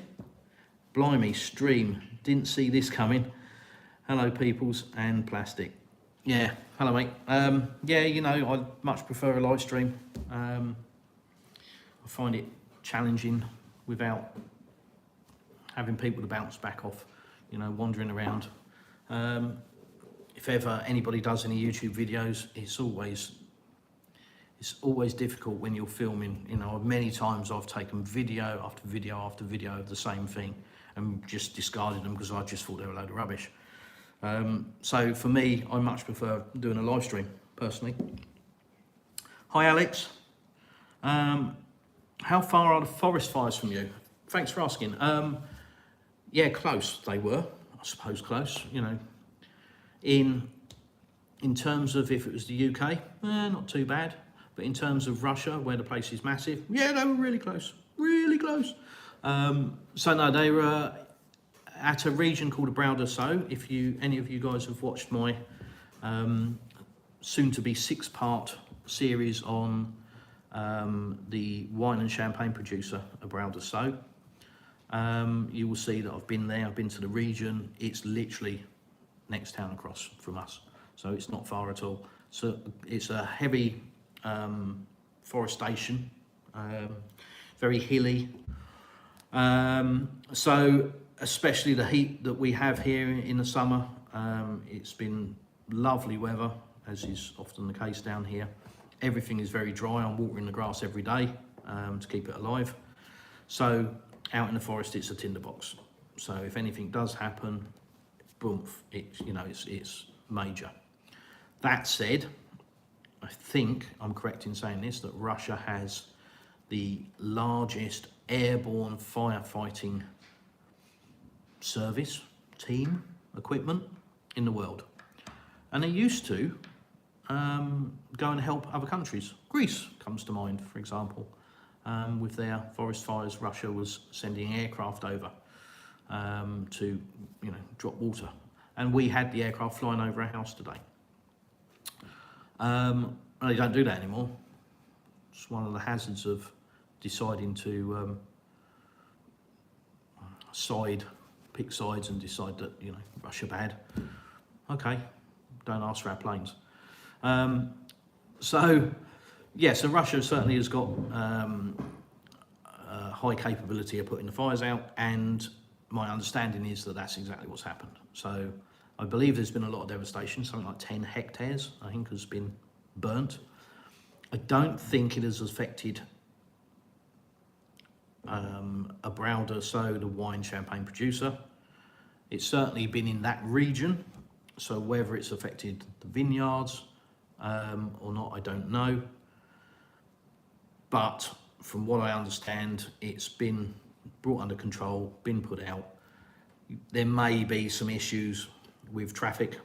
Blimey, stream, didn't see this coming. Hello peoples and plastic. Yeah, hello mate. Yeah, you know, I much prefer a live stream. I find it challenging without having people to bounce back off, you know, wandering around. If ever anybody does any YouTube videos, it's always difficult when you're filming. You know, many times I've taken video after video after video of the same thing and just discarded them because I just thought they were a load of rubbish. So for me, I much prefer doing a live stream, personally. Hi Alex. How far are the forest fires from you? Thanks for asking. Yeah, close they were, I suppose close, you know. In terms of if it was the UK, not too bad. But in terms of Russia, where the place is massive, yeah, they were really close, really close. So no, they were at a region called the Brow de Sceaux. If any of you guys have watched my soon-to-be 6-part series on the wine and champagne producer, a Brow de Sceaux, you will see that I've been there. I've been to the region. It's literally next town across from us, so it's not far at all. So it's a heavy forestation, very hilly. So especially the heat that we have here in the summer, it's been lovely weather, as is often the case down here. Everything is very dry. I'm watering the grass every day to keep it alive. So out in the forest, it's a tinderbox. So if anything does happen, boom, it's major. That said, I think I'm correct in saying this, that Russia has the largest airborne firefighting service, team, equipment in the world. And they used to go and help other countries. Greece comes to mind, for example. With their forest fires, Russia was sending aircraft over to, drop water. And we had the aircraft flying over our house today. They don't do that anymore. It's one of the hazards of deciding to pick sides and decide that, you know, Russia bad. Okay, don't ask for our planes. So Russia certainly has got high capability of putting the fires out, and my understanding is that that's exactly what's happened. So I believe there's been a lot of devastation, something like 10 hectares, I think, has been burnt. I don't think it has affected a Browder soda wine champagne producer. It's certainly been in that region, so whether it's affected the vineyards or not, I don't know. But from what I understand, it's been brought under control, been put out. There may be some issues with traffic.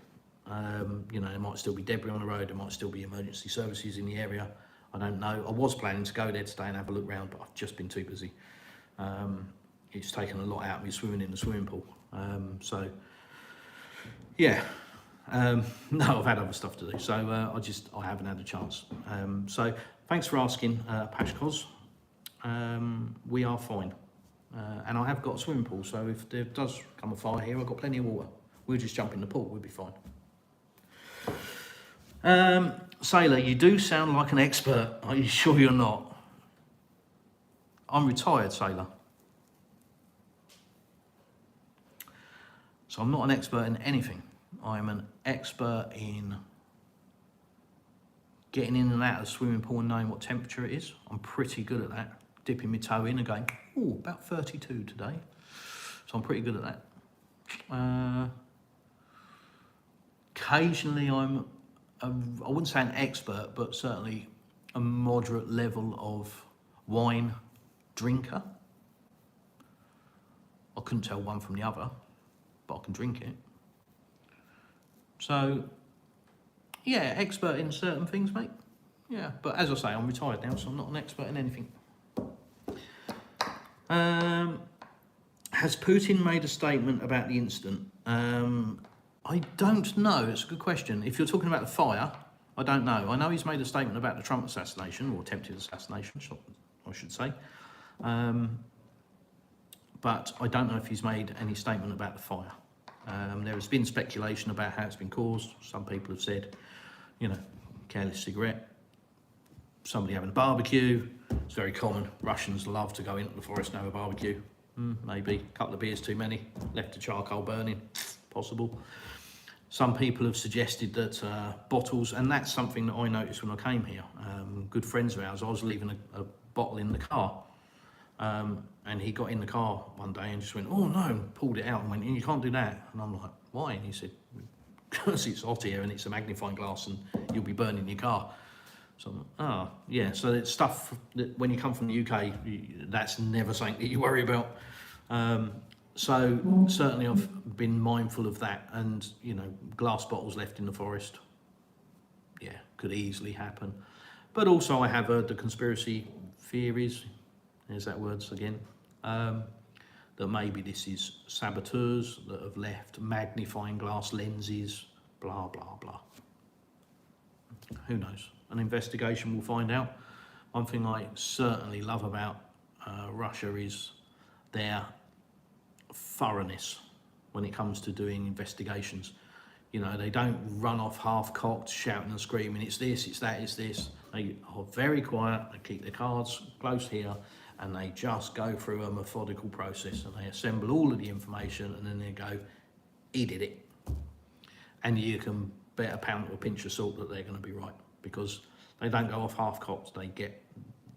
You know, there might still be debris on the road, there might still be emergency services in the area. I don't know. I was planning to go there today and have a look round, but I've just been too busy. It's taken a lot out of me swimming in the swimming pool. So, yeah. No, I've had other stuff to do, so I haven't had a chance. So, thanks for asking, Pashkoz. We are fine. And I have got a swimming pool, so if there does come a fire here, I've got plenty of water. We'll just jump in the pool, we'll be fine. Sailor, you do sound like an expert. Are you sure you're not? I'm retired, Sailor. So I'm not an expert in anything. I'm an expert in getting in and out of the swimming pool and knowing what temperature it is. I'm pretty good at that. Dipping my toe in and going, oh, about 32 today. So I'm pretty good at that. Occasionally I wouldn't say an expert, but certainly a moderate level of wine drinker. I couldn't tell one from the other, but I can drink it. So, yeah, expert in certain things, mate. Yeah, but as I say, I'm retired now, so I'm not an expert in anything. Has Putin made a statement about the incident? I don't know. It's a good question. If you're talking about the fire, I don't know. I know he's made a statement about the Trump assassination, or attempted assassination, I should say. But I don't know if he's made any statement about the fire. There has been speculation about how it's been caused. Some people have said, you know, careless cigarette, somebody having a barbecue. It's very common. Russians love to go into the forest and have a barbecue. Maybe a couple of beers too many, left the charcoal burning, possible. Some people have suggested that bottles, and that's something that I noticed when I came here. Good friends of ours, I was leaving a bottle in the car, and he got in the car one day and just went, oh no, and pulled it out and went, you can't do that. And I'm like, why? And he said, because it's hot here and it's a magnifying glass and you'll be burning your car. So I'm like, oh, yeah, so it's stuff that when you come from the UK, that's never something that you worry about. So certainly I've been mindful of that, and, you know, glass bottles left in the forest, yeah, could easily happen. But also I have heard the conspiracy theories, there's that words again, that maybe this is saboteurs that have left magnifying glass lenses, blah, blah, blah. Who knows? An investigation will find out. One thing I certainly love about Russia is their thoroughness when it comes to doing investigations. You know, they don't run off half-cocked, shouting and screaming, it's this, it's that, it's this. They are very quiet, they keep their cards close here, and they just go through a methodical process, and they assemble all of the information, and then they go, he did it. And you can bet a pound or a pinch of salt that they're going to be right, because they don't go off half-cocked, they get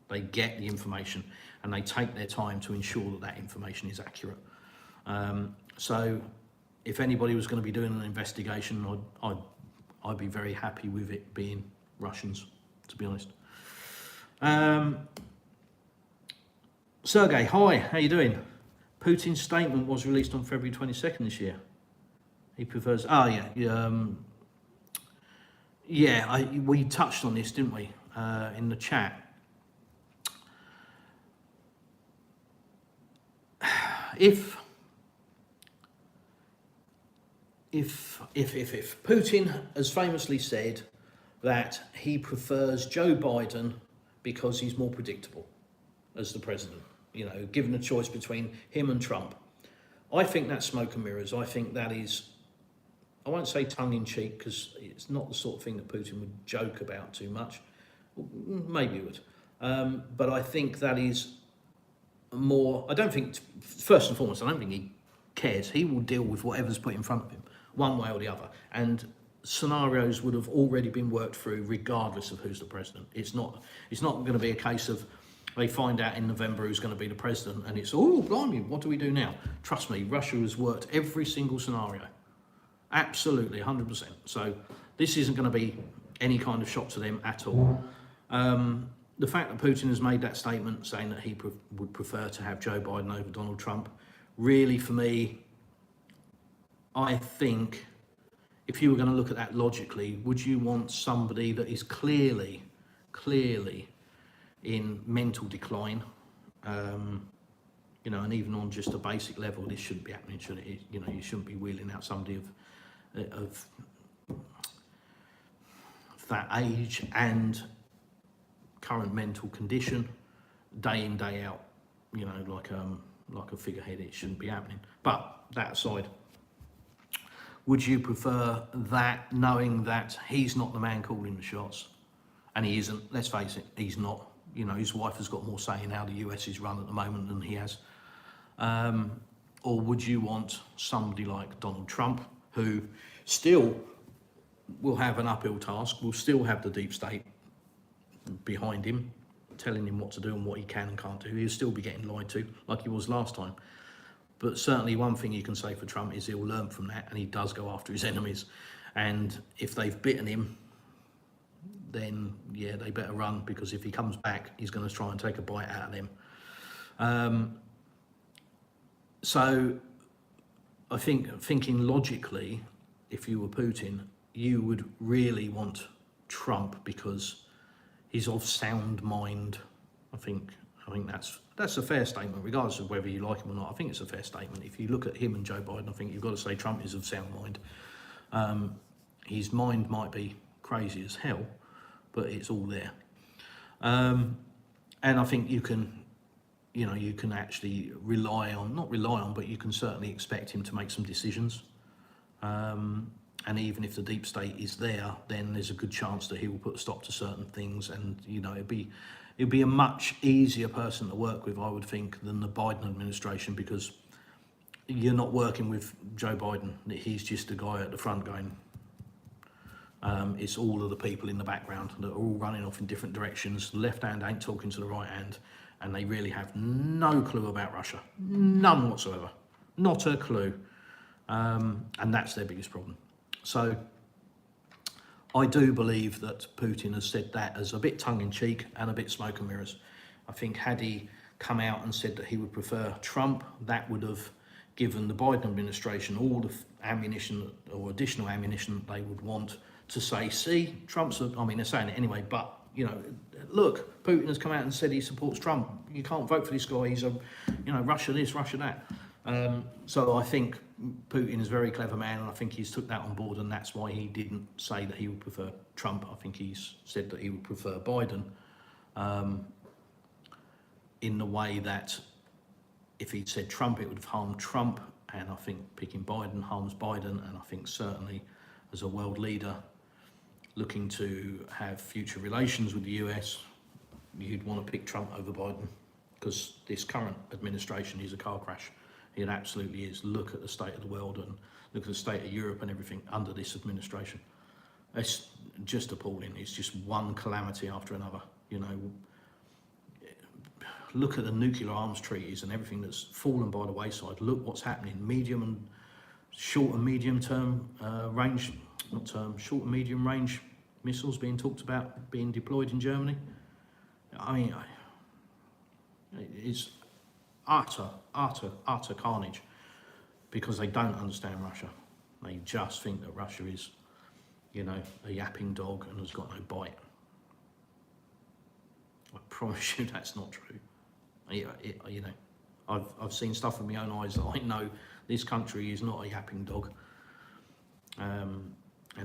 the information, and they take their time to ensure that that information is accurate. So if anybody was going to be doing an investigation, I'd be very happy with it being Russians, to be honest. Sergey, hi, how you doing? Putin's statement was released on February 22nd this year. He prefers, we touched on this, didn't we, in the chat. If Putin has famously said that he prefers Joe Biden because he's more predictable as the president. You know, given a choice between him and Trump. I think that's smoke and mirrors. I think that is, I won't say tongue-in-cheek because it's not the sort of thing that Putin would joke about too much. Maybe he would. But I think that is more, I don't think, first and foremost, I don't think he cares. He will deal with whatever's put in front of him, one way or the other. And scenarios would have already been worked through regardless of who's the president. It's not going to be a case of they find out in November who's going to be the president and it's, oh, blimey, what do we do now? Trust me, Russia has worked every single scenario. Absolutely, 100%. So this isn't going to be any kind of shock to them at all. The fact that Putin has made that statement saying that he would prefer to have Joe Biden over Donald Trump, really for me, I think if you were going to look at that logically, would you want somebody that is clearly in mental decline, you know, and even on just a basic level, this shouldn't be happening, should it? You know, you shouldn't be wheeling out somebody of that age and current mental condition, day in, day out, you know, like a figurehead. It shouldn't be happening. But that aside, would you prefer that, knowing that he's not the man calling the shots? And he isn't, let's face it, he's not. You know, his wife has got more say in how the US is run at the moment than he has. Or would you want somebody like Donald Trump, who still will have an uphill task, will still have the deep state behind him, telling him what to do and what he can and can't do. He'll still be getting lied to, like he was last time. But certainly one thing you can say for Trump is he'll learn from that, and he does go after his enemies. And if they've bitten him, then yeah, they better run, because if he comes back, he's going to try and take a bite out of them. So I think, thinking logically, if you were Putin, you would really want Trump because he's of sound mind. I think that's a fair statement, regardless of whether you like him or not. I think it's a fair statement. If you look at him and Joe Biden, I think you've got to say Trump is of sound mind. His mind might be crazy as hell, but it's all there. And I think you can actually not rely on, but you can certainly expect him to make some decisions. And even if the deep state is there, then there's a good chance that he will put a stop to certain things. And, you know, it'd be a much easier person to work with, I would think, than the Biden administration, because you're not working with Joe Biden. He's just a guy at the front going, it's all of the people in the background that are all running off in different directions. The left hand ain't talking to the right hand, and they really have no clue about Russia. None whatsoever. Not a clue. And that's their biggest problem. So I do believe that Putin has said that as a bit tongue-in-cheek and a bit smoke and mirrors. I think had he come out and said that he would prefer Trump, that would have given the Biden administration all the ammunition or additional ammunition that they would want to say, see, Trump's, I mean, they're saying it anyway, but, you know, look, Putin has come out and said he supports Trump. You can't vote for this guy. He's Russia this, Russia that. So I think Putin is a very clever man, and I think he's took that on board, and that's why he didn't say that he would prefer Trump. I think he's said that he would prefer Biden, in the way that if he'd said Trump, it would have harmed Trump, and I think picking Biden harms Biden, and I think certainly as a world leader looking to have future relations with the US, you'd want to pick Trump over Biden, because this current administration is a car crash. It absolutely is. Look at the state of the world and look at the state of Europe and everything under this administration. It's just appalling. It's just one calamity after another. You know, look at the nuclear arms treaties and everything that's fallen by the wayside. Look what's happening. Medium and short and medium term short and medium range missiles being talked about being deployed in Germany. I mean, it's utter carnage, because they don't understand Russia. They just think that Russia is, you know, a yapping dog and has got no bite. I promise you that's not true. You know, I've seen stuff with my own eyes that I know this country is not a yapping dog, and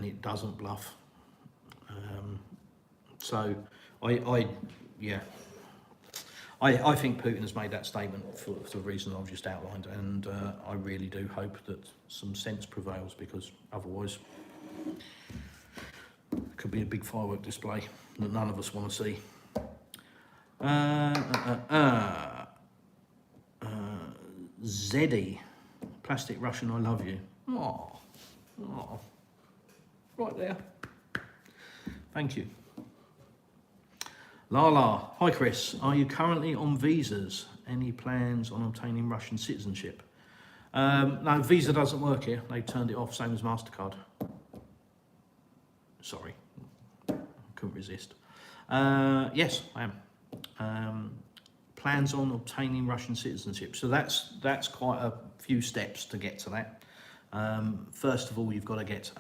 it doesn't bluff. So yeah, I think Putin has made that statement for the reason I've just outlined, and I really do hope that some sense prevails, because otherwise it could be a big firework display that none of us want to see. Zeddy, plastic Russian, I love you. Oh, right there. Thank you. Lala, hi Chris, are you currently on visas? Any plans on obtaining Russian citizenship? No, Visa doesn't work here. They turned it off, same as MasterCard. Sorry, couldn't resist. Yes, I am. Plans on obtaining Russian citizenship. So that's quite a few steps to get to that. First of all, you've got to get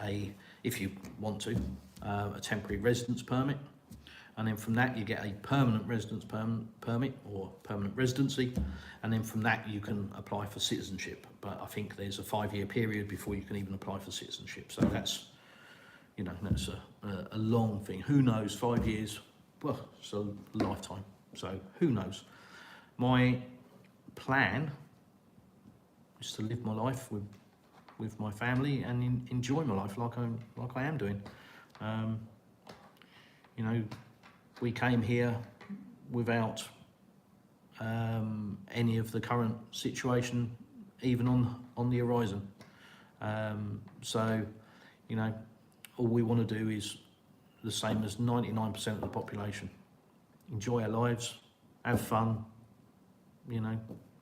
if you want to, a temporary residence permit. And then from that, you get a permanent residence permit or permanent residency. And then from that, you can apply for citizenship. But I think there's a 5-year period before you can even apply for citizenship. So that's, that's a long thing. Who knows, 5 years, well, it's a lifetime. So who knows? My plan is to live my life with my family and enjoy my life like I am doing. We came here without any of the current situation even on the horizon. So, all we want to do is the same as 99% of the population. Enjoy our lives, have fun,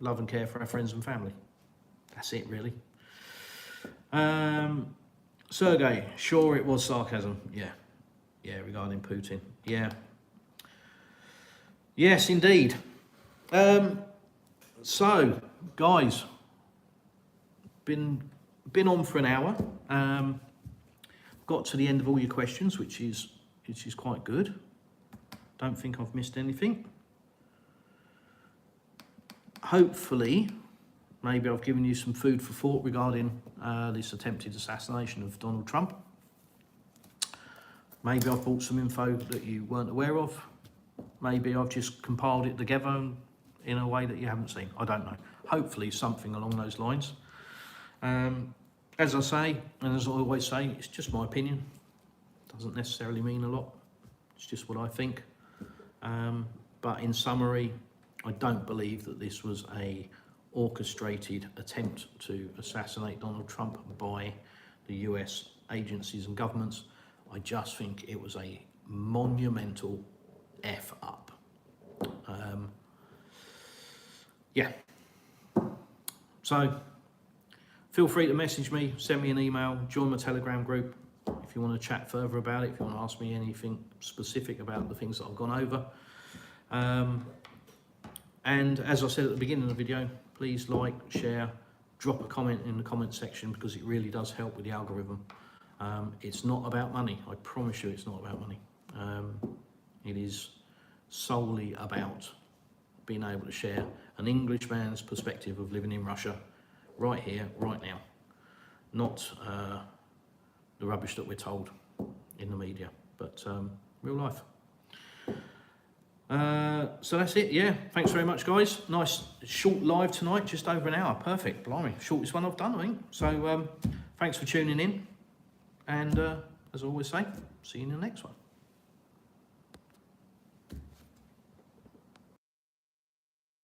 love and care for our friends and family. That's it, really. Sergey, sure it was sarcasm. Yeah, regarding Putin. Yeah. Yes, indeed. So, guys, been on for an hour. Got to the end of all your questions, which is quite good. Don't think I've missed anything. Hopefully, maybe I've given you some food for thought regarding this attempted assassination of Donald Trump. Maybe I've brought some info that you weren't aware of. Maybe I've just compiled it together in a way that you haven't seen. I don't know. Hopefully something along those lines. As I say, and as I always say, it's just my opinion. Doesn't necessarily mean a lot. It's just what I think. But in summary, I don't believe that this was a orchestrated attempt to assassinate Donald Trump by the US agencies and governments. I just think it was a monumental F up. Yeah. So feel free to message me, send me an email, join my Telegram group if you want to chat further about it, if you want to ask me anything specific about the things that I've gone over. And as I said at the beginning of the video, please like, share, drop a comment in the comment section, because it really does help with the algorithm. It's not about money. I promise you it's not about money. It is solely about being able to share an Englishman's perspective of living in Russia right here, right now. Not the rubbish that we're told in the media, but real life. So that's it. Yeah, thanks very much, guys. Nice short live tonight, just over an hour. Perfect. Blimey, shortest one I've done, I think. So thanks for tuning in, and as I always say, see you in the next one.